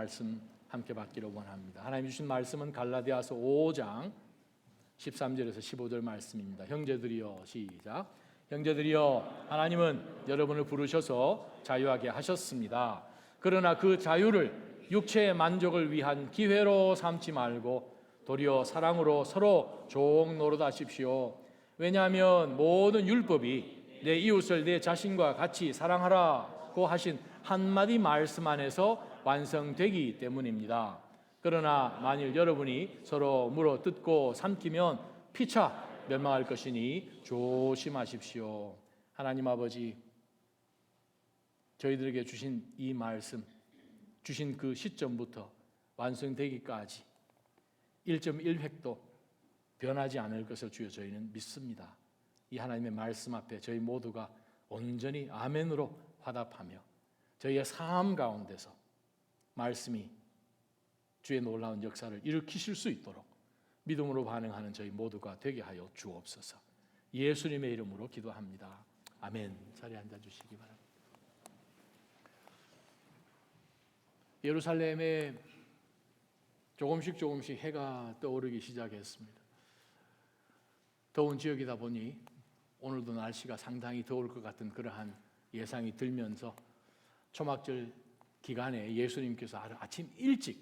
말씀 함께 받기를 원합니다. 하나님 주신 말씀은 갈라디아서 5장 13절에서 15절 말씀입니다. 형제들이여, 시작. 형제들이여, 하나님은 여러분을 부르셔서 자유하게 하셨습니다. 그러나 그 자유를 육체의 만족을 위한 기회로 삼지 말고 도리어 사랑으로 서로 종 노릇하십시오. 왜냐하면 모든 율법이 내 이웃을 내 자신과 같이 사랑하라고 하신 한마디 말씀 안에서 완성되기 때문입니다. 그러나 만일 여러분이 서로 물어 뜯고 삼키면 피차 멸망할 것이니 조심하십시오. 하나님 아버지, 저희들에게 주신 이 말씀, 주신 그 시점부터 완성되기까지 1.1획도 변하지 않을 것을 주여 저희는 믿습니다. 이 하나님의 말씀 앞에 저희 모두가 온전히 아멘으로 화답하며 저희의 삶 가운데서 말씀이 주의 놀라운 역사를 일으키실 수 있도록 믿음으로 반응하는 저희 모두가 되게 하여 주옵소서. 예수님의 이름으로 기도합니다. 아멘. 자리에 앉아주시기 바랍니다. 예루살렘에 조금씩 해가 떠오르기 시작했습니다. 더운 지역이다 보니 오늘도 날씨가 상당히 더울 것 같은 그러한 예상이 들면서 초막절 기간에 예수님께서 아침 일찍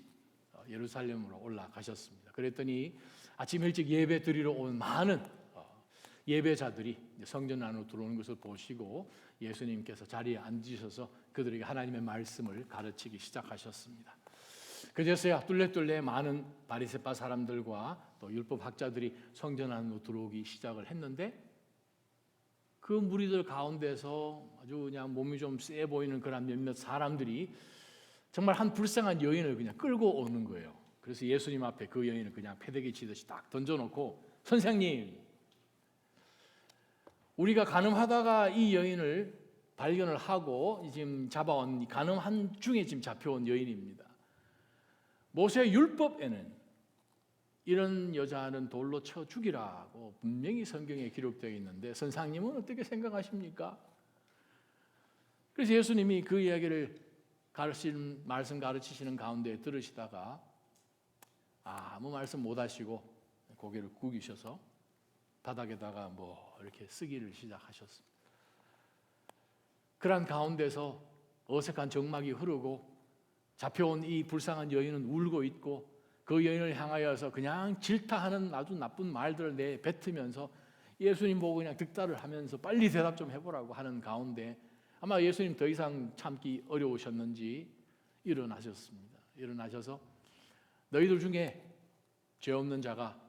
예루살렘으로 올라가셨습니다. 그랬더니 아침 일찍 예배 드리러 온 많은 예배자들이 성전 안으로 들어오는 것을 보시고 예수님께서 자리에 앉으셔서 그들에게 하나님의 말씀을 가르치기 시작하셨습니다. 그제서야 뚫레뚫레 많은 바리새파 사람들과 또 율법학자들이 성전 안으로 들어오기 시작을 했는데 그 무리들 가운데서 아주 그냥 몸이 좀 세 보이는 그런 몇몇 사람들이 정말 한 불쌍한 여인을 그냥 끌고 오는 거예요. 그래서 예수님 앞에 그 여인을 그냥 패대기 치듯이 딱 던져놓고, 선생님, 우리가 간음하다가 이 여인을 발견을 하고 지금 잡아온 간음한 중에 지금 잡혀온 여인입니다. 모세 율법에는 이런 여자는 돌로 쳐 죽이라고 분명히 성경에 기록되어 있는데 선생님은 어떻게 생각하십니까? 그래서 예수님이 그 이야기를 말씀 가르치시는 가운데 들으시다가 아무 말씀 못 하시고 고개를 굽이셔서 바닥에다가 뭐 이렇게 쓰기를 시작하셨습니다. 그러한 가운데서 어색한 정막이 흐르고 잡혀온 이 불쌍한 여인은 울고 있고 그 여인을 향하여서 그냥 질타하는 아주 나쁜 말들을 내뱉으면서 예수님 보고 그냥 득달을 하면서 빨리 대답 좀 해보라고 하는 가운데 아마 예수님 더 이상 참기 어려우셨는지 일어나셨습니다. 일어나셔서 너희들 중에 죄 없는 자가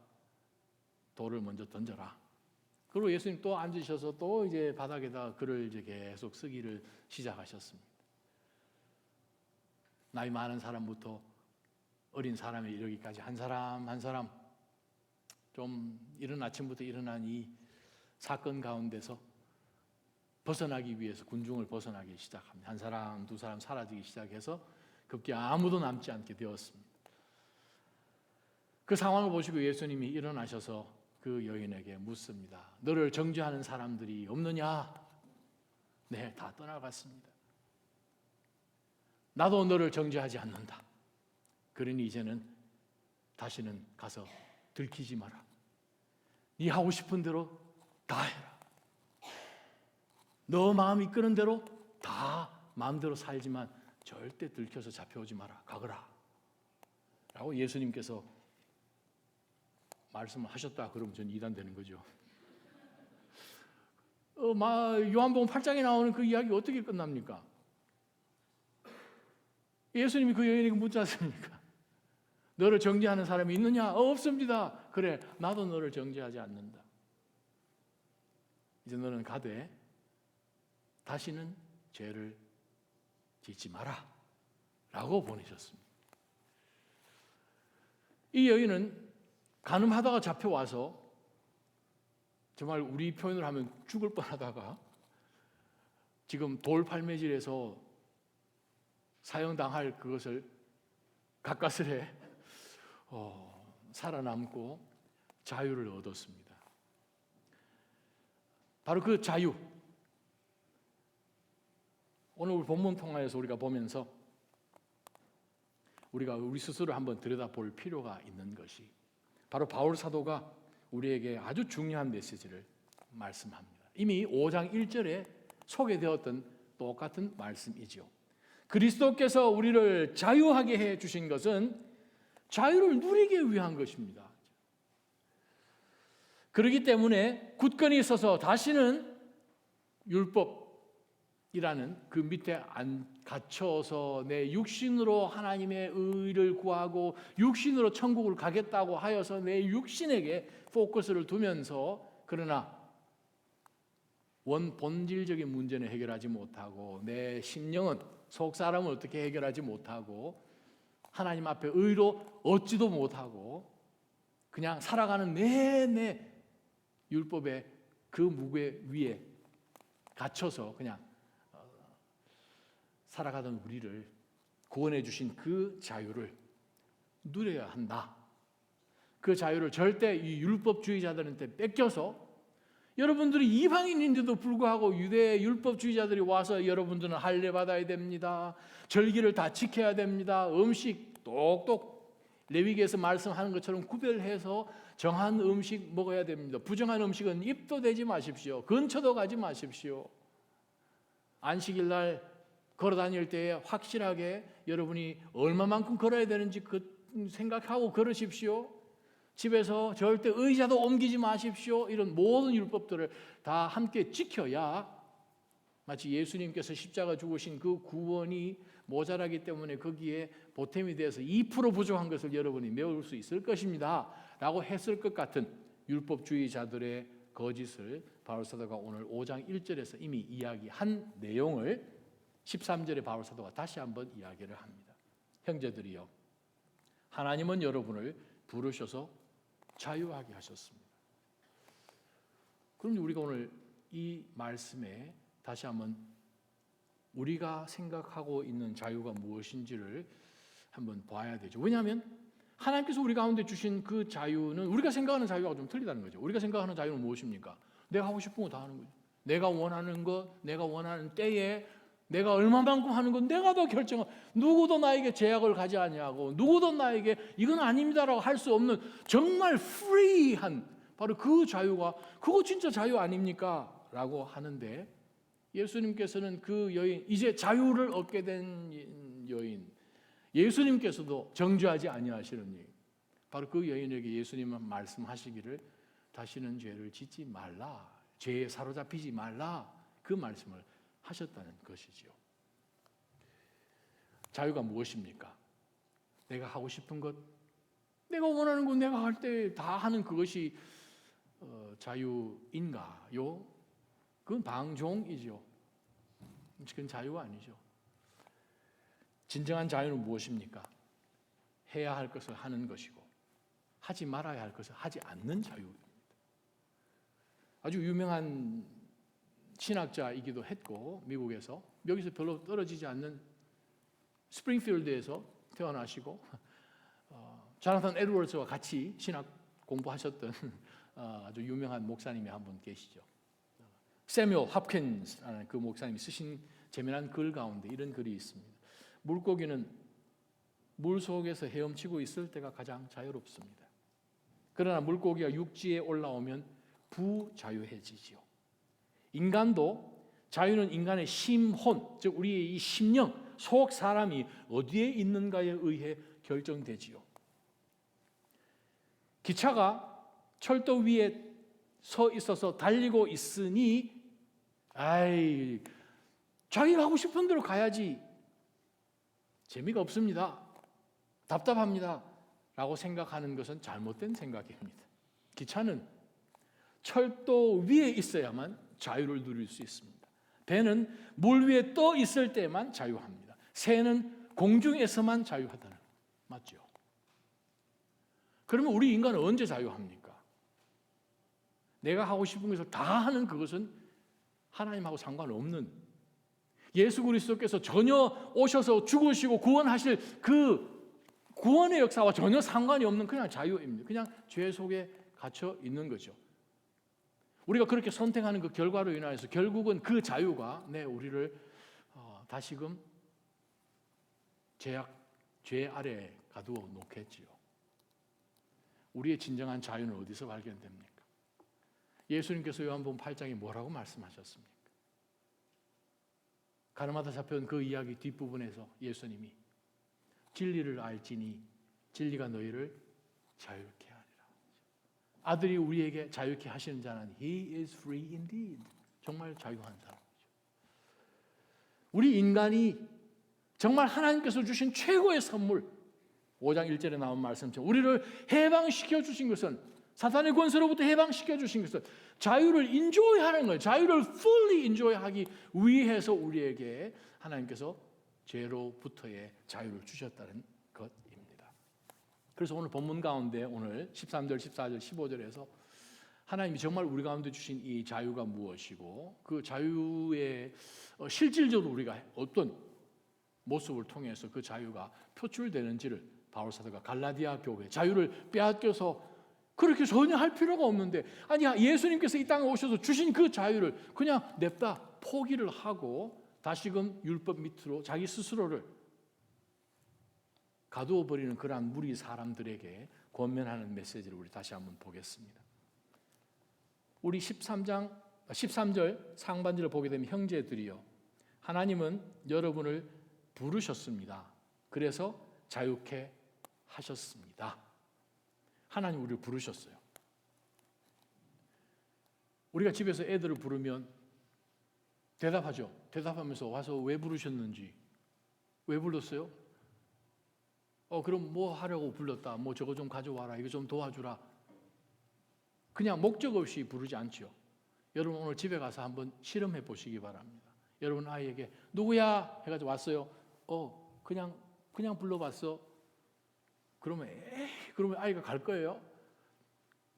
돌을 먼저 던져라. 그리고 예수님 또 앉으셔서 또 이제 바닥에다 글을 이제 계속 쓰기를 시작하셨습니다. 나이 많은 사람부터 어린 사람에 이르기까지 한 사람 한 사람 좀 이른 아침부터 일어난 이 사건 가운데서 벗어나기 위해서 군중을 벗어나기 시작합니다. 한 사람 두 사람 사라지기 시작해서 급기 아무도 남지 않게 되었습니다. 그 상황을 보시고 예수님이 일어나셔서 그 여인에게 묻습니다. 너를 정죄하는 사람들이 없느냐? 네, 다 떠나갔습니다. 나도 너를 정죄하지 않는다. 그러니 이제는 다시는 가서 들키지 마라. 네 하고 싶은 대로 다 해라. 너 마음이 끄는 대로 다 마음대로 살지만 절대 들켜서 잡혀오지 마라. 가거라. 라고 예수님께서 말씀을 하셨다 그러면 전 이단되는 거죠. 요한복음 8장에 나오는 그 이야기 어떻게 끝납니까? 예수님이 그 여인에게 묻지 않습니까? 너를 정죄하는 사람이 있느냐? 없습니다. 그래, 나도 너를 정죄하지 않는다. 이제 너는 가되 다시는 죄를 짓지 마라 라고 보내셨습니다. 이 여인은 간음하다가 잡혀와서 정말 우리 표현을 하면 죽을 뻔하다가 지금 돌팔매질에서 사형당할 그것을 가까스레 살아남고 자유를 얻었습니다. 바로 그 자유, 오늘 본문 통하여서 우리가 보면서 우리가 우리 스스로 한번 들여다볼 필요가 있는 것이 바로 바울 사도가 우리에게 아주 중요한 메시지를 말씀합니다. 이미 5장 1절에 소개되었던 똑같은 말씀이지요. 그리스도께서 우리를 자유하게 해 주신 것은 자유를 누리기 위한 것입니다. 그렇기 때문에 굳건히 있어서 다시는 율법이라는 그 밑에 안 갇혀서 내 육신으로 하나님의 의를 구하고 육신으로 천국을 가겠다고 하여서 내 육신에게 포커스를 두면서 그러나 본질적인 문제는 해결하지 못하고 내 심령은 속사람을 어떻게 해결하지 못하고 하나님 앞에 의로 얻지도 못하고 그냥 살아가는 내내 율법의 그 무게 위에 갇혀서 그냥 살아가던 우리를 구원해 주신 그 자유를 누려야 한다. 그 자유를 절대 이 율법주의자들한테 뺏겨서 여러분들이 이방인인데도 불구하고 유대 율법주의자들이 와서 여러분들은 할례 받아야 됩니다. 절기를 다 지켜야 됩니다. 음식 똑똑 레위기에서 말씀하는 것처럼 구별해서 정한 음식 먹어야 됩니다. 부정한 음식은 입도 대지 마십시오. 근처도 가지 마십시오. 안식일 날 걸어 다닐 때에 확실하게 여러분이 얼마만큼 걸어야 되는지 생각하고 걸으십시오. 집에서 절대 의자도 옮기지 마십시오. 이런 모든 율법들을 다 함께 지켜야 마치 예수님께서 십자가 죽으신 그 구원이 모자라기 때문에 거기에 보탬이 되어서 2% 부족한 것을 여러분이 메울 수 있을 것입니다 라고 했을 것 같은 율법주의자들의 거짓을 바울사도가 오늘 5장 1절에서 이미 이야기한 내용을 13절에 바울사도가 다시 한번 이야기를 합니다. 형제들이여, 하나님은 여러분을 부르셔서 자유하게 하셨습니다. 그럼 우리가 오늘 이 말씀에 다시 한번 우리가 생각하고 있는 자유가 무엇인지를 한번 봐야 되죠. 왜냐하면 하나님께서 우리 가운데 주신 그 자유는 우리가 생각하는 자유와 좀 틀리다는 거죠. 우리가 생각하는 자유는 무엇입니까? 내가 하고 싶은 거 다 하는 거죠. 내가 원하는 것, 내가 원하는 때에 내가 얼마만큼 하는 건 내가 더 결정하고 누구도 나에게 제약을 가지 아니하고 누구도 나에게 이건 아닙니다라고 할 수 없는 정말 프리한 바로 그 자유가 그거 진짜 자유 아닙니까? 라고 하는데 예수님께서는 그 여인 이제 자유를 얻게 된 여인 예수님께서도 정죄하지 아니하시느니 바로 그 여인에게 예수님은 말씀하시기를 다시는 죄를 짓지 말라, 죄에 사로잡히지 말라 그 말씀을 하셨다는 것이지요. 자유가 무엇입니까? 내가 하고 싶은 것, 내가 원하는 것 내가 할 때 다 하는 그것이 자유인가요? 그건 방종이죠. 그건 자유가 아니죠. 진정한 자유는 무엇입니까? 해야 할 것을 하는 것이고 하지 말아야 할 것을 하지 않는 자유입니다. 아주 유명한 신학자이기도 했고 미국에서 여기서 별로 떨어지지 않는 스프링필드에서 태어나시고 조나탄 에드워즈와 같이 신학 공부하셨던 아주 유명한 목사님이 한 분 계시죠. 세뮤얼 홉킨스라는 그 목사님이 쓰신 재미난 글 가운데 이런 글이 있습니다. 물고기는 물 속에서 헤엄치고 있을 때가 가장 자유롭습니다. 그러나 물고기가 육지에 올라오면 부자유해지지요. 인간도 자유는 인간의 심혼, 즉 우리의 이 심령, 속 사람이 어디에 있는가에 의해 결정되지요. 기차가 철도 위에 서 있어서 달리고 있으니 자기가 하고 싶은 대로 가야지. 재미가 없습니다. 답답합니다. 라고 생각하는 것은 잘못된 생각입니다. 기차는 철도 위에 있어야만 자유를 누릴 수 있습니다. 배는 물 위에 떠 있을 때만 자유합니다. 새는 공중에서만 자유하다는 맞죠? 그러면 우리 인간은 언제 자유합니까? 내가 하고 싶은 것을 다 하는 그것은 하나님하고 상관없는 예수 그리스도께서 전혀 오셔서 죽으시고 구원하실 그 구원의 역사와 전혀 상관이 없는 그냥 자유입니다. 그냥 죄 속에 갇혀 있는 거죠. 우리가 그렇게 선택하는 그 결과로 인하여서 결국은 그 자유가 우리를 다시금 죄 아래에 가두어 놓겠지요. 우리의 진정한 자유는 어디서 발견됩니까? 예수님께서 요한복음 8장에 뭐라고 말씀하셨습니까? 가늠하다 잡혀온 그 이야기 뒷부분에서 예수님이 진리를 알지니 진리가 너희를 자유케 하리라. 아들이 우리에게 자유케 하시는 자는 He is free indeed. 정말 자유한 사람이죠. 우리 인간이 정말 하나님께서 주신 최고의 선물, 5장 1절에 나온 말씀처럼 우리를 해방시켜 주신 것은, 사탄의 권세로부터 해방시켜 주신 것은 자유를 인조이하는 거예요. 자유를 fully 인조이하기 위해서 우리에게 하나님께서 죄로부터의 자유를 주셨다는 것입니다. 그래서 오늘 본문 가운데 오늘 13절, 14절, 15절에서 하나님이 정말 우리 가운데 주신 이 자유가 무엇이고 그 자유의 실질적으로 우리가 어떤 모습을 통해서 그 자유가 표출되는지를 바울 사도가 갈라디아 교회 자유를 빼앗겨서 그렇게 전혀 할 필요가 없는데, 아니 예수님께서 이 땅에 오셔서 주신 그 자유를 그냥 냅다 포기를 하고 다시금 율법 밑으로 자기 스스로를 가두어 버리는 그러한 무리 사람들에게 권면하는 메시지를 우리 다시 한번 보겠습니다. 우리 13절 상반절을 보게 되면 형제들이여 하나님은 여러분을 부르셨습니다. 그래서 자유케 하셨습니다. 하나님 우리를 부르셨어요. 우리가 집에서 애들을 부르면 대답하죠. 대답하면서 와서 왜 부르셨는지, 왜 불렀어요? 그럼 뭐 하려고 불렀다. 뭐 저거 좀 가져와라. 이거 좀 도와주라. 그냥 목적 없이 부르지 않죠. 여러분 오늘 집에 가서 한번 실험해 보시기 바랍니다. 여러분 아이에게 누구야? 해가지고 왔어요. 그냥 불러봤어. 그러면 아이가 갈 거예요.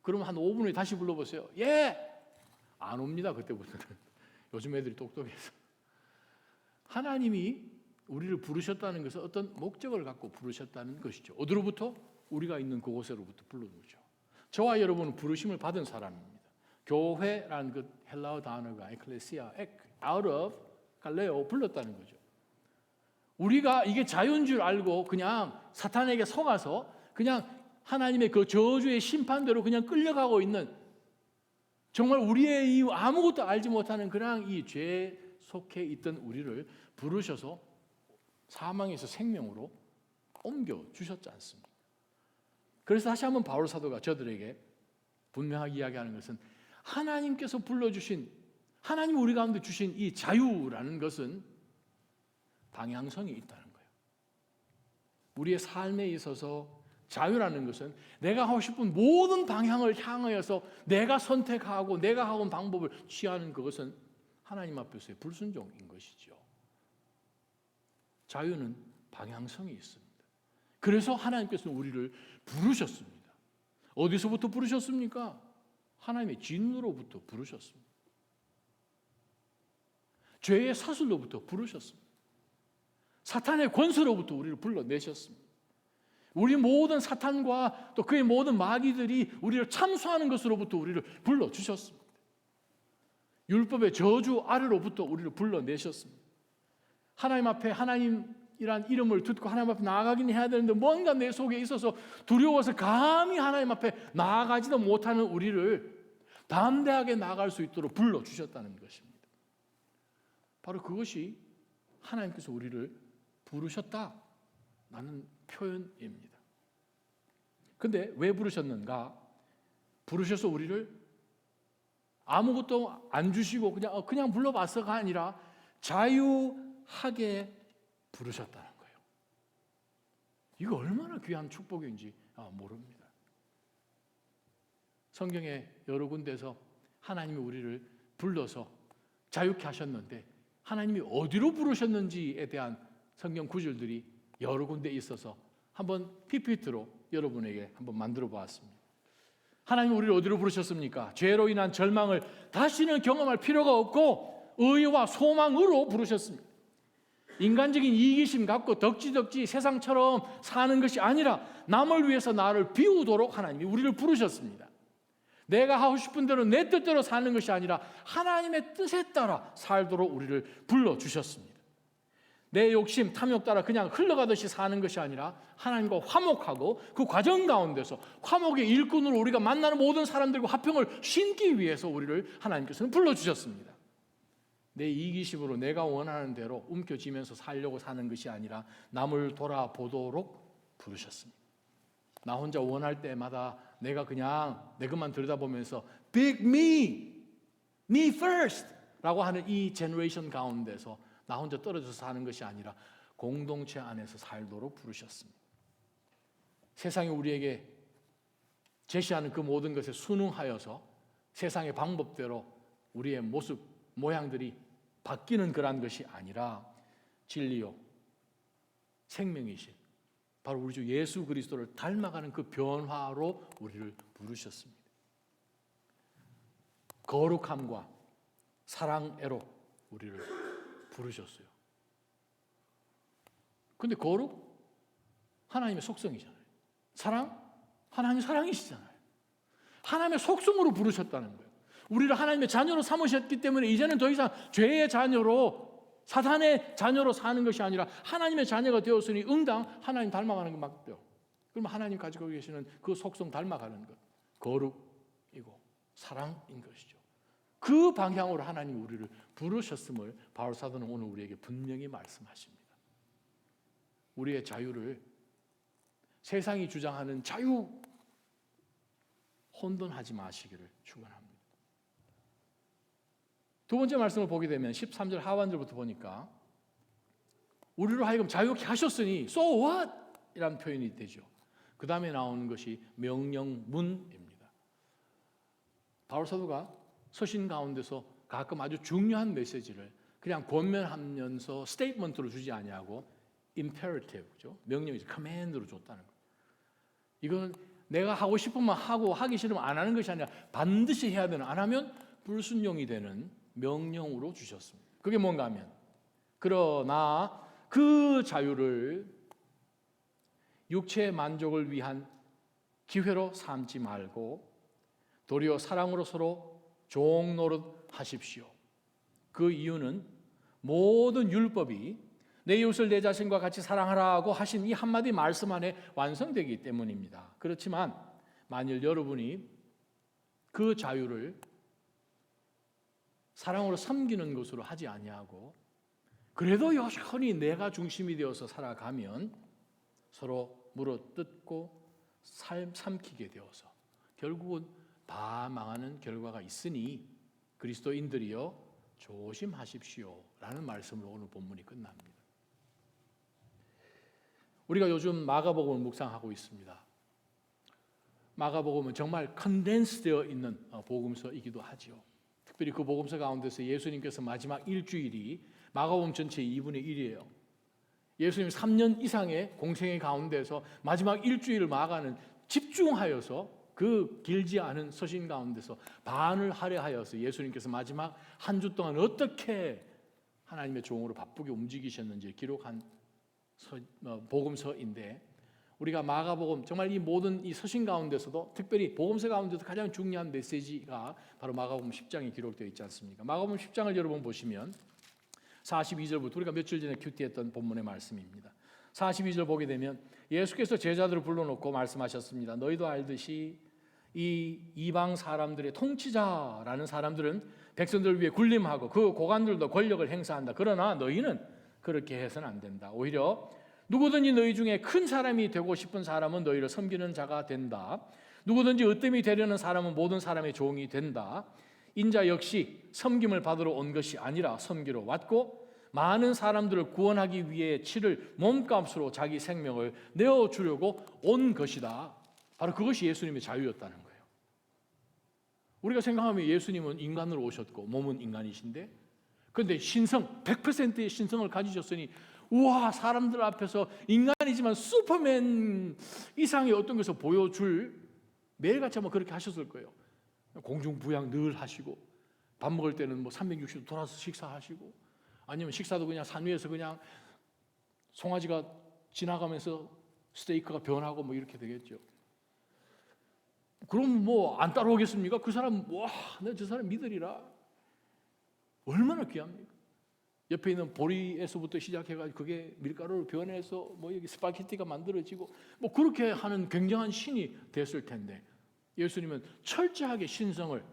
그러면 한 5분 후에 다시 불러보세요. 예! 안 옵니다. 그때부터는. 요즘 애들이 똑똑해서. 하나님이 우리를 부르셨다는 것은 어떤 목적을 갖고 부르셨다는 것이죠. 어디로부터? 우리가 있는 그곳으로부터 불러오죠. 저와 여러분은 부르심을 받은 사람입니다. 교회라는 그 헬라어 단어가 에클레시아, out of, 갈레오, 불렀다는 거죠. 우리가 이게 자유인 줄 알고 그냥 사탄에게 속아서 그냥 하나님의 그 저주의 심판대로 그냥 끌려가고 있는, 정말 우리의 이 아무것도 알지 못하는 그냥 이 죄에 속해 있던 우리를 부르셔서 사망에서 생명으로 옮겨 주셨지 않습니까? 그래서 다시 한번 바울 사도가 저들에게 분명하게 이야기하는 것은 하나님께서 불러주신, 하나님 우리 가운데 주신 이 자유라는 것은 방향성이 있다는 거예요. 우리의 삶에 있어서 자유라는 것은 내가 하고 싶은 모든 방향을 향하여서 내가 선택하고 내가 하고 방법을 취하는 그것은 하나님 앞에서의 불순종인 것이죠. 자유는 방향성이 있습니다. 그래서 하나님께서는 우리를 부르셨습니다. 어디서부터 부르셨습니까? 하나님의 진노로부터 부르셨습니다. 죄의 사슬로부터 부르셨습니다. 사탄의 권세로부터 우리를 불러내셨습니다. 우리 모든 사탄과 또 그의 모든 마귀들이 우리를 참수하는 것으로부터 우리를 불러주셨습니다. 율법의 저주 아래로부터 우리를 불러내셨습니다. 하나님 앞에 하나님이란 이름을 듣고 하나님 앞에 나아가긴 해야 되는데 뭔가 내 속에 있어서 두려워서 감히 하나님 앞에 나아가지도 못하는 우리를 담대하게 나아갈 수 있도록 불러주셨다는 것입니다. 바로 그것이 하나님께서 우리를 부르셨다라는 표현입니다. 근데 왜 부르셨는가? 부르셔서 우리를 아무것도 안 주시고 그냥 불러봤어가 아니라 자유하게 부르셨다는 거예요. 이거 얼마나 귀한 축복인지 모릅니다. 성경에 여러 군데서 하나님이 우리를 불러서 자유케 하셨는데 하나님이 어디로 부르셨는지에 대한 성경 구절들이 여러 군데 있어서 한번 PPT로 여러분에게 한번 만들어 보았습니다. 하나님이 우리를 어디로 부르셨습니까? 죄로 인한 절망을 다시는 경험할 필요가 없고 의와 소망으로 부르셨습니다. 인간적인 이기심 갖고 덕지덕지 세상처럼 사는 것이 아니라 남을 위해서 나를 비우도록 하나님이 우리를 부르셨습니다. 내가 하고 싶은 대로 내 뜻대로 사는 것이 아니라 하나님의 뜻에 따라 살도록 우리를 불러주셨습니다. 내 욕심, 탐욕 따라 그냥 흘러가듯이 사는 것이 아니라 하나님과 화목하고 그 과정 가운데서 화목의 일꾼으로 우리가 만나는 모든 사람들과 화평을 신기 위해서 우리를 하나님께서는 불러주셨습니다. 내 이기심으로 내가 원하는 대로 움켜쥐면서 살려고 사는 것이 아니라 남을 돌아보도록 부르셨습니다. 나 혼자 원할 때마다 내가 그냥 내 것만 들여다보면서 Big me first 라고 하는 이 제너레이션 가운데서 나 혼자 떨어져서 사는 것이 아니라 공동체 안에서 살도록 부르셨습니다. 세상이 우리에게 제시하는 그 모든 것에 순응하여서 세상의 방법대로 우리의 모습, 모양들이 바뀌는 그러한 것이 아니라 진리요, 생명이신 바로 우리 주 예수 그리스도를 닮아가는 그 변화로 우리를 부르셨습니다. 거룩함과 사랑애로 우리를 부르셨어요. 근데 거룩? 하나님의 속성이잖아요. 사랑? 하나님의 사랑이시잖아요. 하나님의 속성으로 부르셨다는 거예요. 우리를 하나님의 자녀로 삼으셨기 때문에 이제는 더 이상 죄의 자녀로, 사탄의 자녀로 사는 것이 아니라 하나님의 자녀가 되었으니 응당 하나님 닮아가는 것밖에요. 그러면 하나님 가지고 계시는 그 속성 닮아가는 것, 거룩이고 사랑인 것이죠. 그 방향으로 하나님 우리를 부르셨음을 바울 사도는 오늘 우리에게 분명히 말씀하십니다. 우리의 자유를 세상이 주장하는 자유 혼돈하지 마시기를 축원합니다. 두 번째 말씀을 보게 되면 13절 하반절부터 보니까 우리로 하여금 자유케 하셨으니 so what? 이라는 표현이 되죠. 그 다음에 나오는 것이 명령문입니다. 바울 사도가 서신 가운데서 가끔 아주 중요한 메시지를 그냥 권면하면서 스테이트먼트로 주지 아니하고 imperative죠. 명령이죠. command로 줬다는 거예요. 이건 내가 하고 싶으면 하고 하기 싫으면 안 하는 것이 아니라 반드시 해야 되는, 안 하면 불순종이 되는 명령으로 주셨습니다. 그게 뭔가 하면 그러나 그 자유를 육체의 만족을 위한 기회로 삼지 말고 도리어 사랑으로 서로 종 노릇 하십시오. 그 이유는 모든 율법이 내 이웃을 내 자신과 같이 사랑하라고 하신 이 한마디 말씀 안에 완성되기 때문입니다. 그렇지만 만일 여러분이 그 자유를 사랑으로 섬기는 것으로 하지 아니하고 그래도 여전히 내가 중심이 되어서 살아가면 서로 물어뜯고 삼키게 되어서 결국은 다 망하는 결과가 있으니 그리스도인들이여 조심하십시오 라는 말씀으로 오늘 본문이 끝납니다. 우리가 요즘 마가복음을 묵상하고 있습니다. 마가복음은 정말 컨덴스되어 있는 복음서이기도 하죠. 특별히 그 복음서 가운데서 예수님께서 마지막 일주일이 마가복음 전체의 2분의 1이에요. 예수님 3년 이상의 공생의 가운데서 마지막 일주일을 마가는 집중하여서 그 길지 않은 서신 가운데서 반을 할애하여서 예수님께서 마지막 한 주 동안 어떻게 하나님의 종으로 바쁘게 움직이셨는지 기록한 복음서인데 우리가 마가복음 정말 이 모든 이 서신 가운데서도 특별히 복음서 가운데서 가장 중요한 메시지가 바로 마가복음 10장에 기록되어 있지 않습니까? 마가복음 10장을 여러분 보시면 42절부터 우리가 며칠 전에 큐티했던 본문의 말씀입니다. 42절 보게 되면 예수께서 제자들을 불러놓고 말씀하셨습니다. 너희도 알듯이 이 이방 사람들의 통치자라는 사람들은 백성들을 위해 군림하고 그 고관들도 권력을 행사한다. 그러나 너희는 그렇게 해서는 안 된다. 오히려 누구든지 너희 중에 큰 사람이 되고 싶은 사람은 너희를 섬기는 자가 된다. 누구든지 으뜸이 되려는 사람은 모든 사람의 종이 된다. 인자 역시 섬김을 받으러 온 것이 아니라 섬기러 왔고 많은 사람들을 구원하기 위해 치를 몸값으로 자기 생명을 내어주려고 온 것이다. 바로 그것이 예수님의 자유였다는 거예요. 우리가 생각하면 예수님은 인간으로 오셨고 몸은 인간이신데 그런데 신성, 100%의 신성을 가지셨으니 우와 사람들 앞에서 인간이지만 슈퍼맨 이상의 어떤 것을 보여줄 매일같이 아마 그렇게 하셨을 거예요. 공중부양 늘 하시고 밥 먹을 때는 뭐 360도 돌아서 식사하시고 아니면 식사도 그냥 산 위에서 그냥 송아지가 지나가면서 스테이크가 변하고 뭐 이렇게 되겠죠. 그럼 뭐 안 따라오겠습니까? 그 사람 와, 내 저 사람 믿으리라. 얼마나 귀합니까? 옆에 있는 보리에서부터 시작해가지고 그게 밀가루를 변해서 뭐 여기 스파게티가 만들어지고 뭐 그렇게 하는 굉장한 신이 됐을 텐데 예수님은 철저하게 신성을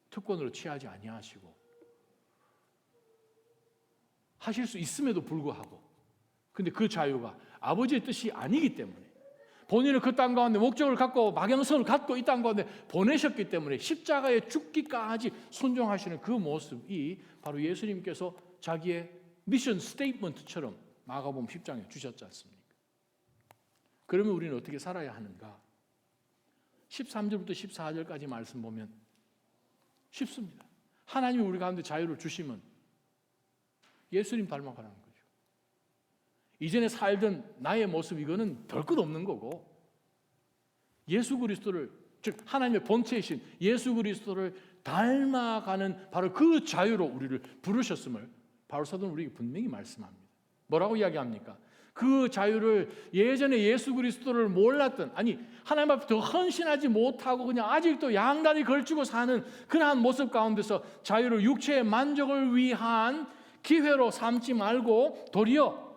특권으로 취하지 아니하시고 하실 수 있음에도 불구하고 근데 그 자유가 아버지의 뜻이 아니기 때문에 본인은 그 땅 가운데 목적을 갖고 막연성을 갖고 이 땅 가운데 보내셨기 때문에 십자가에 죽기까지 순종하시는 그 모습이 바로 예수님께서 자기의 미션 스테이트먼트처럼 마가복음 10장에 주셨지 않습니까? 그러면 우리는 어떻게 살아야 하는가? 13절부터 14절까지 말씀 보면 쉽습니다. 하나님이 우리 가운데 자유를 주시면 예수님 닮아가라는 거죠. 이전에 살던 나의 모습 이거는 별 것 없는 거고 예수 그리스도를 즉 하나님의 본체이신 예수 그리스도를 닮아가는 바로 그 자유로 우리를 부르셨음을 바울 사도는 우리에게 분명히 말씀합니다. 뭐라고 이야기합니까? 그 자유를 예전에 예수 그리스도를 몰랐던 아니 하나님 앞에 더 헌신하지 못하고 그냥 아직도 양다리 걸치고 사는 그러한 모습 가운데서 자유를 육체의 만족을 위한 기회로 삼지 말고 도리어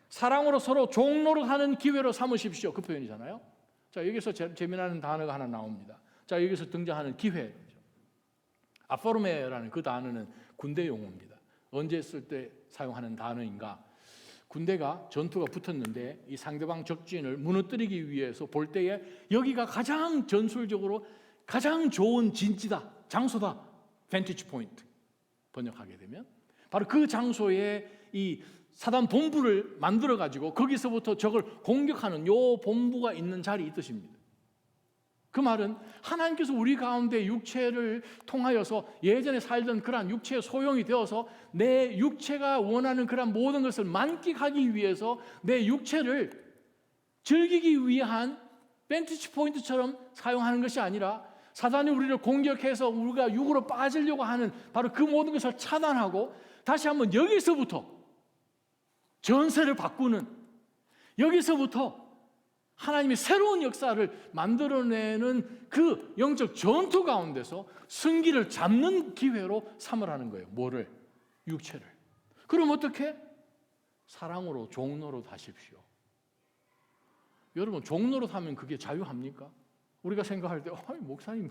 사랑으로 서로 종노릇하는 기회로 삼으십시오. 그 표현이잖아요. 자, 여기서 재미나는 단어가 하나 나옵니다. 자, 여기서 등장하는 기회. 아포르메라는 그 단어는 군대 용어입니다. 언제 쓸 때 사용하는 단어인가? 군대가 전투가 붙었는데 이 상대방 적진을 무너뜨리기 위해서 볼 때에 여기가 가장 전술적으로 가장 좋은 진지다, 장소다. vantage point 번역하게 되면 바로 그 장소에 이 사단 본부를 만들어 가지고 거기서부터 적을 공격하는 요 본부가 있는 자리 이 뜻입니다. 그 말은 하나님께서 우리 가운데 육체를 통하여서 예전에 살던 그러한 육체의 소용이 되어서 내 육체가 원하는 그러한 모든 것을 만끽하기 위해서 내 육체를 즐기기 위한 벤티지 포인트처럼 사용하는 것이 아니라 사단이 우리를 공격해서 우리가 육으로 빠지려고 하는 바로 그 모든 것을 차단하고 다시 한번 여기서부터 전세를 바꾸는 여기서부터 하나님이 새로운 역사를 만들어내는 그 영적 전투 가운데서 승기를 잡는 기회로 삼으라는 거예요. 뭐를? 육체를. 그럼 어떻게? 사랑으로 종노릇 하십시오. 여러분 종노릇 하면 그게 자유합니까? 우리가 생각할 때 목사님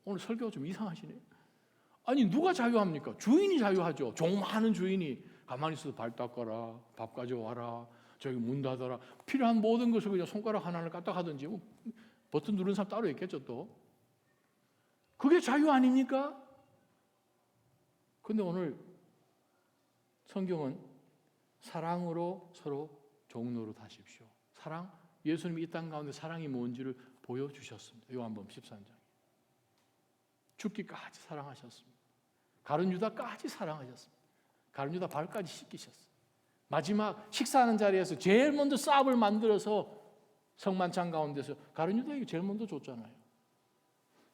오늘 설교가 좀 이상하시네. 아니 누가 자유합니까? 주인이 자유하죠. 종 많은 주인이 가만히 있어도 발 닦아라, 밥 가져와라, 저기 문 닫아라, 필요한 모든 것을 그냥 손가락 하나를 까딱 하든지 버튼 누른 사람 따로 있겠죠 또. 그게 자유 아닙니까? 근데 오늘 성경은 사랑으로 서로 종노릇 하십시오. 사랑, 예수님이 이 땅 가운데 사랑이 뭔지를 보여주셨습니다. 요한복음 13장. 죽기까지 사랑하셨습니다. 가룟 유다까지 사랑하셨습니다. 가룟 유다 발까지 씻기셨어요. 마지막 식사하는 자리에서 제일 먼저 쌀을 만들어서 성만찬 가운데서 가룟 유다에게 제일 먼저 줬잖아요.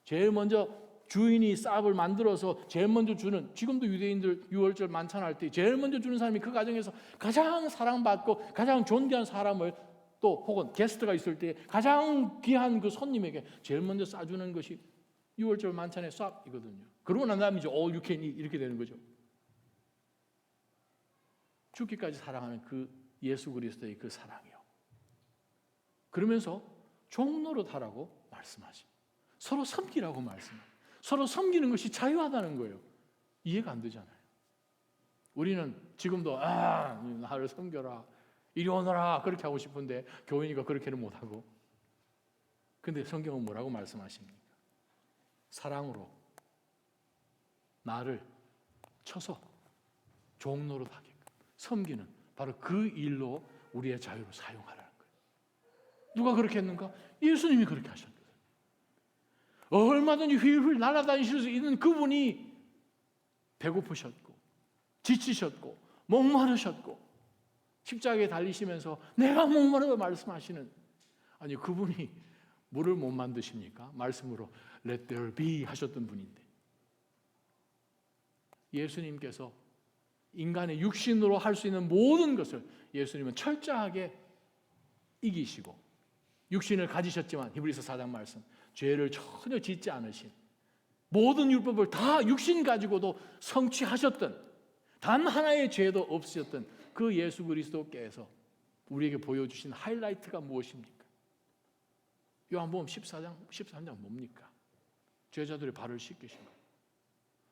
제일 먼저 주인이 쌀을 만들어서 제일 먼저 주는, 지금도 유대인들 유월절 만찬할 때 제일 먼저 주는 사람이 그 가정에서 가장 사랑받고 가장 존귀한 사람을 또 혹은 게스트가 있을 때 가장 귀한 그 손님에게 제일 먼저 싸주는 것이 유월절 만찬의 쌀이거든요. 그러고 난 다음에 이제 all you can eat 이렇게 되는 거죠. 죽기까지 사랑하는 그 예수 그리스도의 그 사랑이요. 그러면서 종노릇 하라고 말씀하십니다. 서로 섬기라고 말씀합니다. 서로 섬기는 것이 자유하다는 거예요. 이해가 안 되잖아요. 우리는 지금도 나를 섬겨라, 이리 오너라 그렇게 하고 싶은데 교인이가 그렇게는 못하고. 근데 성경은 뭐라고 말씀하십니까? 사랑으로 나를 쳐서 종노릇 하게 섬기는 바로 그 일로 우리의 자유를 사용하라는 거예요. 누가 그렇게 했는가? 예수님이 그렇게 하셨거든요. 얼마든지 휘휘 날아다니실 수 있는 그분이 배고프셨고 지치셨고 목마르셨고 십자가에 달리시면서 내가 목마르다 말씀하시는, 아니 그분이 물을 못 만드십니까? 말씀으로 Let there be 하셨던 분인데 예수님께서 인간의 육신으로 할 수 있는 모든 것을 예수님은 철저하게 이기시고 육신을 가지셨지만 히브리서 4장 말씀 죄를 전혀 짓지 않으신 모든 율법을 다 육신 가지고도 성취하셨던, 단 하나의 죄도 없으셨던 그 예수 그리스도께서 우리에게 보여주신 하이라이트가 무엇입니까? 요한복음 13장 뭡니까? 죄자들의 발을 씻기신 거예요.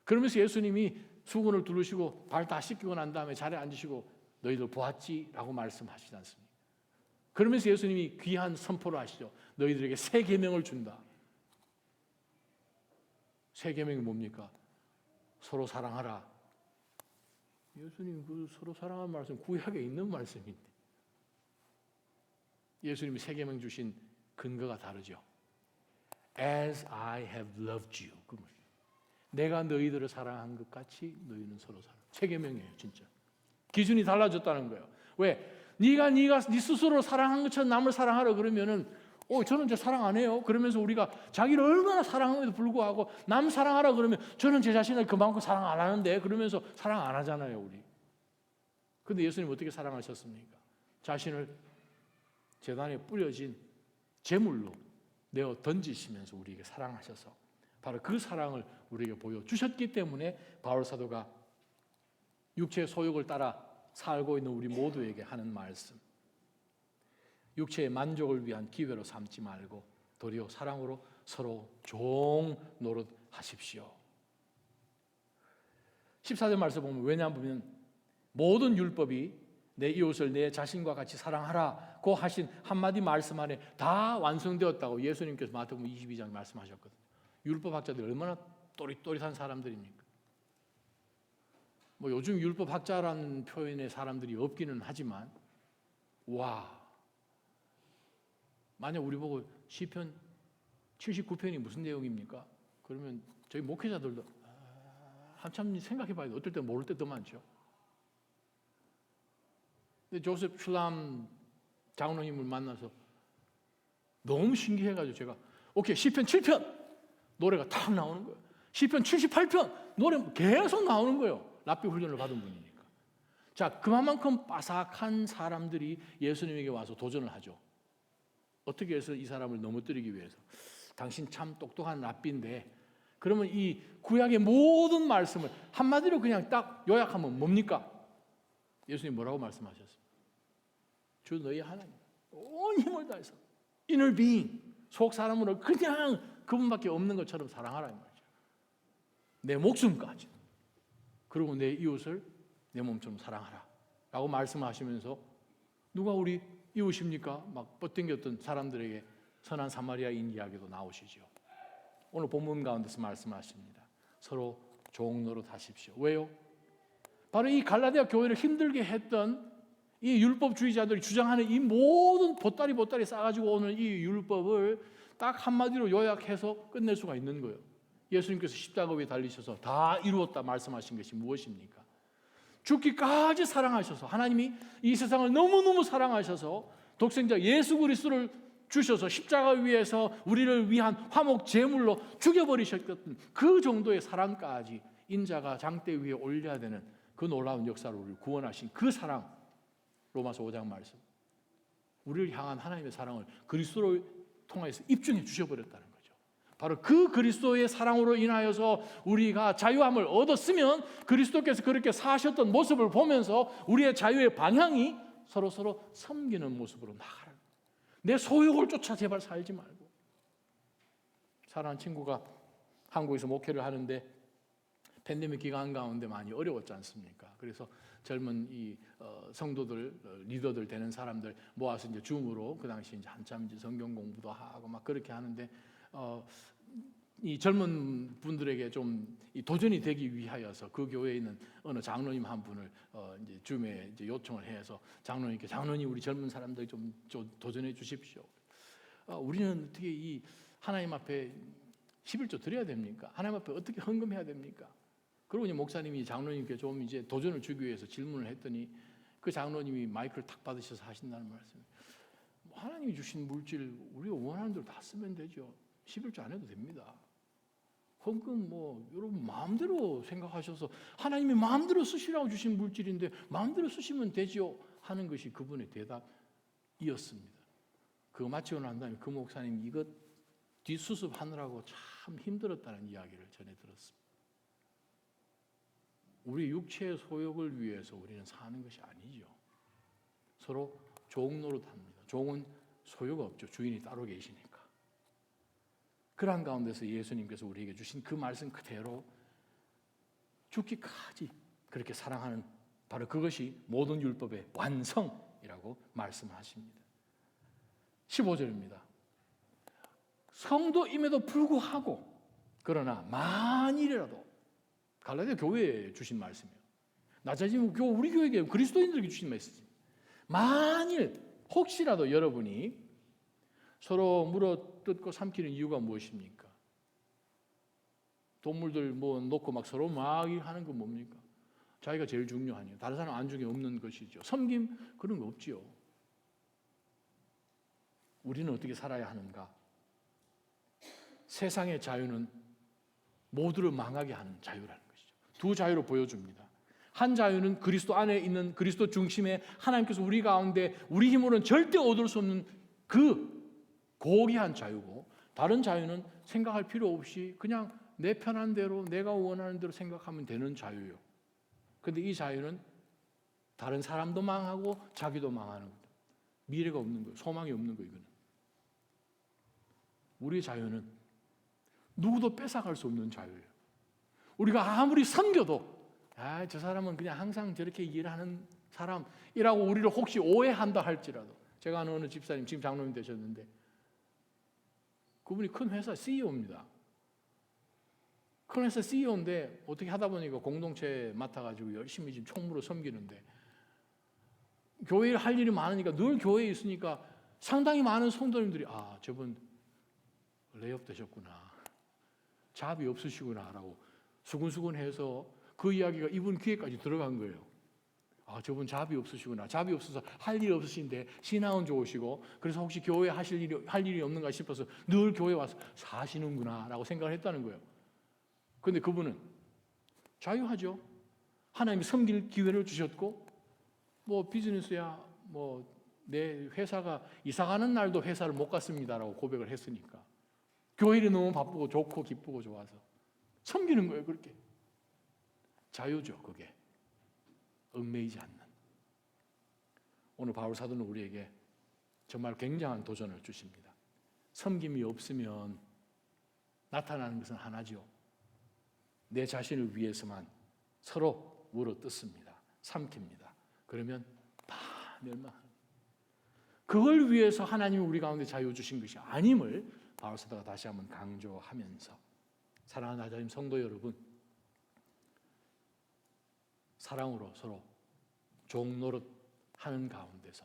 그러면서 예수님이 수건을 두르시고 발 다 씻기고 난 다음에 자리에 앉으시고 너희들 보았지? 라고 말씀하시지 않습니까? 그러면서 예수님이 귀한 선포를 하시죠. 너희들에게 새 계명을 준다. 새 계명이 뭡니까? 서로 사랑하라. 예수님 그 서로 사랑하는 말씀 구약에 있는 말씀인데 예수님이 새 계명 주신 근거가 다르죠. As I have loved you. 그 말이에요. 내가 너희들을 사랑한 것 같이 너희는 서로 사랑. 새 계명이에요, 진짜. 기준이 달라졌다는 거예요. 왜? 네가 네 스스로 사랑한 것처럼 남을 사랑하라 그러면은 저는 제 사랑 안 해요. 그러면서 우리가 자기를 얼마나 사랑함에도 불구하고 남 사랑하라 그러면 저는 제 자신을 그만큼 사랑 안 하는데 그러면서 사랑 안 하잖아요, 우리. 근데 예수님 어떻게 사랑하셨습니까? 자신을 제단에 뿌려진 제물로 내어 던지시면서 우리에게 사랑하셔서 바로 그 사랑을 우리에게 보여주셨기 때문에 바울 사도가 육체의 소욕을 따라 살고 있는 우리 모두에게 하는 말씀, 육체의 만족을 위한 기회로 삼지 말고 도리어 사랑으로 서로 종 노릇하십시오. 14절 말씀 보면 왜냐하면 모든 율법이 내 이웃을 내 자신과 같이 사랑하라고 하신 한마디 말씀 안에 다 완성되었다고 예수님께서 마태복음 22장 말씀하셨거든요. 율법학자들이 얼마나 또릿또릿한 사람들입니까? 뭐 요즘 율법학자라는 표현의 사람들이 없기는 하지만 만약 우리 보고 시편 79편이 무슨 내용입니까? 그러면 저희 목회자들도 한참 생각해 봐야 돼. 어떨 때 모를 때 더 많죠. 근데 조셉 슐람 장로님을 만나서 너무 신기해가지고 제가 오케이 시편 7편 노래가 탁 나오는 거예요. 시편 78편 노래 계속 나오는 거예요. 랍비 훈련을 받은 분이니까. 자, 그만큼 빠삭한 사람들이 예수님에게 와서 도전을 하죠. 어떻게 해서 이 사람을 넘어뜨리기 위해서. 당신 참 똑똑한 랍비인데 그러면 이 구약의 모든 말씀을 한마디로 그냥 딱 요약하면 뭡니까? 예수님 뭐라고 말씀하셨습니까? 주 너희 하나님 온 힘을 다해서 inner being 속 사람으로 그냥 그분밖에 없는 것처럼 사랑하라 이 말이죠. 내 목숨까지. 그리고 내 이웃을 내 몸처럼 사랑하라 라고 말씀하시면서 누가 우리 이웃입니까? 막 뻗당겼던 사람들에게 선한 사마리아인 이야기도 나오시죠. 오늘 본문 가운데서 말씀하십니다. 서로 종 노릇하십시오. 왜요? 바로 이 갈라디아 교회를 힘들게 했던 이 율법주의자들이 주장하는 이 모든 보따리 싸가지고 오는 이 율법을 딱 한마디로 요약해서 끝낼 수가 있는 거예요. 예수님께서 십자가 위에 달리셔서 다 이루었다 말씀하신 것이 무엇입니까? 죽기까지 사랑하셔서 하나님이 이 세상을 너무너무 사랑하셔서 독생자 예수 그리스도를 주셔서 십자가 위에서 우리를 위한 화목 제물로 죽여버리셨던 그 정도의 사랑까지 인자가 장대 위에 올려야 되는 그 놀라운 역사로 우리를 구원하신 그 사랑, 로마서 5장 말씀, 우리를 향한 하나님의 사랑을 그리스도를 통해서 입증해 주셔버렸다는 거죠. 바로 그 그리스도의 사랑으로 인하여서 우리가 자유함을 얻었으면 그리스도께서 그렇게 사셨던 모습을 보면서 우리의 자유의 방향이 서로 섬기는 모습으로 나가라. 내 소욕을 쫓아 제발 살지 말고. 사랑하는 친구가 한국에서 목회를 하는데 팬데믹 기간 가운데 많이 어려웠지 않습니까? 그래서 젊은 이 성도들, 리더들 되는 사람들 모아서 이제 줌으로 그 당시 이제 한참 이제 성경 공부도 하고 막 그렇게 하는데 이 젊은 분들에게 좀 이 도전이 되기 위하여서 그 교회에 있는 어느 장로님 한 분을 이제 줌에 이제 요청을 해서 장로님 우리 젊은 사람들 좀 도전해 주십시오. 우리는 어떻게 이 하나님 앞에 11조 드려야 됩니까? 하나님 앞에 어떻게 헌금해야 됩니까? 그러고 이제 목사님이 장로님께 좀 이제 도전을 주기 위해서 질문을 했더니 그 장로님이 마이크를 탁 받으셔서 하신다는 말씀. 하나님이 주신 물질 우리가 원하는 대로 다 쓰면 되죠. 11조 안 해도 됩니다. 헌금 여러분 마음대로 생각하셔서 하나님이 마음대로 쓰시라고 주신 물질인데 마음대로 쓰시면 되죠 하는 것이 그분의 대답이었습니다. 그거 마치고 난 다음에 그 목사님 이것 뒷수습하느라고 참 힘들었다는 이야기를 전해 들었습니다. 우리 육체의 소욕을 위해서 우리는 사는 것이 아니죠. 서로 종 노릇합니다. 종은 소유가 없죠. 주인이 따로 계시니까. 그러한 가운데서 예수님께서 우리에게 주신 그 말씀 그대로 죽기까지 그렇게 사랑하는 바로 그것이 모든 율법의 완성이라고 말씀하십니다. 15절입니다. 성도임에도 불구하고 그러나 만일이라도 갈라디아 교회에 주신 말씀이에요. 낮아지면 우리 교회에 그리스도인들에게 주신 말씀입니다. 만일 혹시라도 여러분이 서로 물어뜯고 삼키는 이유가 무엇입니까? 동물들 뭐 놓고 막 서로 막 하는 건 뭡니까? 자기가 제일 중요하니요. 다른 사람 안중에 없는 것이죠. 섬김 그런 거 없지요. 우리는 어떻게 살아야 하는가? 세상의 자유는 모두를 망하게 하는 자유라는 것이죠. 두 자유로 보여줍니다. 한 자유는 그리스도 안에 있는 그리스도 중심에 하나님께서 우리 가운데 우리 힘으로는 절대 얻을 수 없는 그 고귀한 자유고, 다른 자유는 생각할 필요 없이 그냥 내 편한 대로 내가 원하는 대로 생각하면 되는 자유예요. 그런데 이 자유는 다른 사람도 망하고 자기도 망하는 거예요. 미래가 없는 거예요. 소망이 없는 거예요. 이거는. 우리의 자유는 누구도 뺏어갈 수 없는 자유예요. 우리가 아무리 섬겨도 저 사람은 그냥 항상 저렇게 일하는 사람이라고 우리를 혹시 오해한다 할지라도, 제가 아는 어느 집사님 지금 장로님 되셨는데 그분이 큰 회사 CEO입니다. 큰 회사 CEO인데 어떻게 하다 보니까 공동체 맡아가지고 열심히 지금 총무로 섬기는데, 교회를 할 일이 많으니까 늘 교회에 있으니까 상당히 많은 성도님들이 저분 레이업 되셨구나, 잡이 없으시구나라고 수근수근해서 그 이야기가 이분 귀에까지 들어간 거예요. 저분 잡이 없으시구나. 잡이 없어서 할 일이 없으신데 신앙은 좋으시고 그래서 혹시 교회 할 일이 없는가 싶어서 늘 교회 와서 사시는구나라고 생각을 했다는 거예요. 그런데 그분은 자유하죠. 하나님이 섬길 기회를 주셨고, 뭐 비즈니스야 뭐 내 회사가 이사가는 날도 회사를 못 갔습니다라고 고백을 했으니까 교회 일이 너무 바쁘고 좋고 기쁘고 좋아서 섬기는 거예요. 그렇게 자유죠. 그게 얽매이지 않는. 오늘 바울 사도는 우리에게 정말 굉장한 도전을 주십니다. 섬김이 없으면 나타나는 것은 하나죠. 내 자신을 위해서만 서로 물어뜯습니다. 삼킵니다. 그러면 다 멸망합니다. 그걸 위해서 하나님이 우리 가운데 자유 주신 것이 아님을 바울 사도가 다시 한번 강조하면서, 사랑하는 하나님 성도 여러분, 사랑으로 서로 종노릇하는 가운데서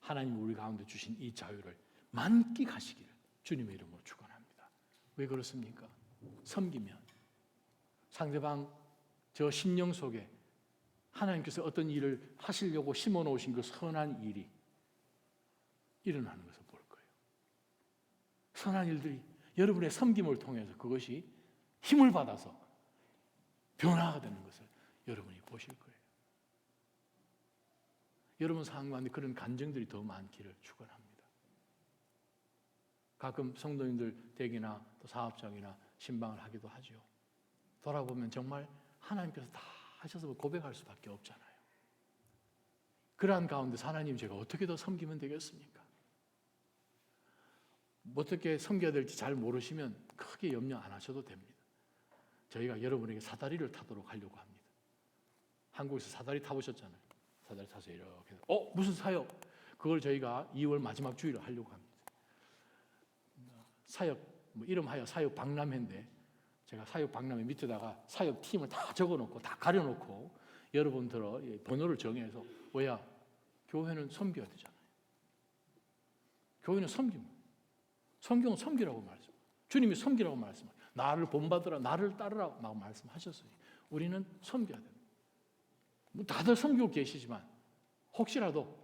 하나님 우리 가운데 주신 이 자유를 만끽하시기를 주님의 이름으로 축원합니다. 왜 그렇습니까? 섬기면 상대방 저 심령 속에 하나님께서 어떤 일을 하시려고 심어놓으신 그 선한 일이 일어나는 것을 볼 거예요. 선한 일들이 여러분의 섬김을 통해서 그것이 힘을 받아서 변화가 되는 것을 여러분이 보실 거예요. 여러분 상황 가운데 그런 간증들이 더 많기를 축원합니다. 가끔 성도님들 댁이나 또 사업장이나 신방을 하기도 하죠. 돌아보면 정말 하나님께서 다 하셔서 고백할 수밖에 없잖아요. 그러한 가운데 하나님, 제가 어떻게 더 섬기면 되겠습니까? 어떻게 섬겨야 될지 잘 모르시면 크게 염려 안 하셔도 됩니다. 저희가 여러분에게 사다리를 타도록 하려고 합니다. 한국에서 사다리 타보셨잖아요. 사다리 타서 이렇게 무슨 사역? 그걸 저희가 2월 마지막 주일에 하려고 합니다. 사역 이름하여 사역 박람회인데, 제가 사역 박람회 밑에다가 사역 팀을 다 적어놓고 다 가려놓고 여러분들 번호를 정해서, 왜야? 교회는 섬겨야 되잖아요. 교회는 섬깁니다. 성경은 섬기라고 말씀. 주님이 섬기라고 말씀하세요. 나를 본받으라, 나를 따르라고 막 말씀하셨어요. 우리는 섬겨야 됩니다. 다들 섬기고 계시지만 혹시라도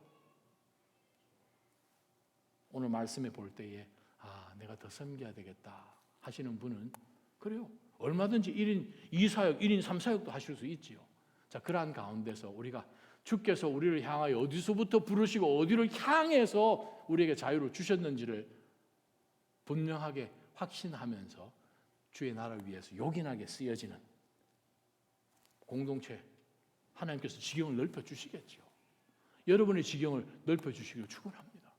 오늘 말씀에 볼 때에 내가 더 섬겨야 되겠다 하시는 분은, 그래요, 얼마든지 1인 2사역, 1인 3사역도 하실 수 있지요. 자, 그러한 가운데서 우리가 주께서 우리를 향하여 어디서부터 부르시고 어디를 향해서 우리에게 자유를 주셨는지를 분명하게 확신하면서 주의 나라를 위해서 요긴하게 쓰여지는 공동체, 하나님께서 지경을 넓혀주시겠죠. 여러분의 지경을 넓혀주시기를 축원합니다.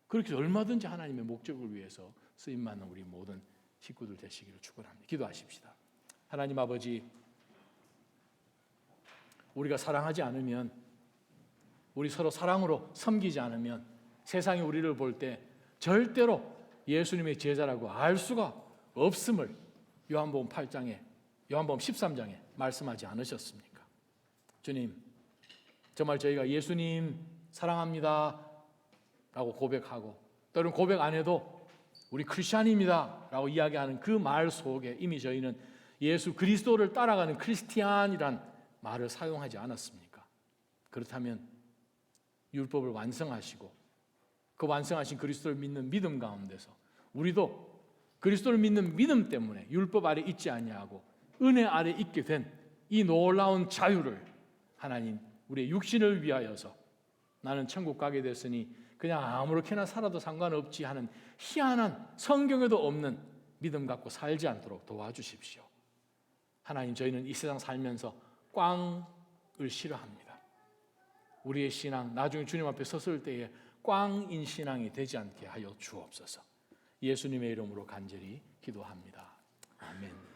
그렇게 해서 얼마든지 하나님의 목적을 위해서 쓰임받는 우리 모든 식구들 되시기를 축원합니다. 기도하십시다. 하나님 아버지, 우리가 사랑하지 않으면, 우리 서로 사랑으로 섬기지 않으면 세상이 우리를 볼 때 절대로 예수님의 제자라고 알 수가 없음을 요한복음 8장에, 요한복음 13장에 말씀하지 않으셨습니까? 주님, 정말 저희가 예수님 사랑합니다 라고 고백하고, 또는 고백 안 해도 우리 크리스찬입니다 라고 이야기하는 그 말 속에 이미 저희는 예수 그리스도를 따라가는 크리스티안이란 말을 사용하지 않았습니까? 그렇다면 율법을 완성하시고 그 완성하신 그리스도를 믿는 믿음 가운데서 우리도 그리스도를 믿는 믿음 때문에 율법 아래 있지 아니하고 은혜 아래 있게 된 이 놀라운 자유를 하나님, 우리의 육신을 위하여서 나는 천국 가게 됐으니 그냥 아무렇게나 살아도 상관없지 하는 희한한 성경에도 없는 믿음 갖고 살지 않도록 도와주십시오. 하나님, 저희는 이 세상 살면서 꽝을 싫어합니다. 우리의 신앙, 나중에 주님 앞에 섰을 때에 꽝인 신앙이 되지 않게 하여 주옵소서. 예수님의 이름으로 간절히 기도합니다. 아멘.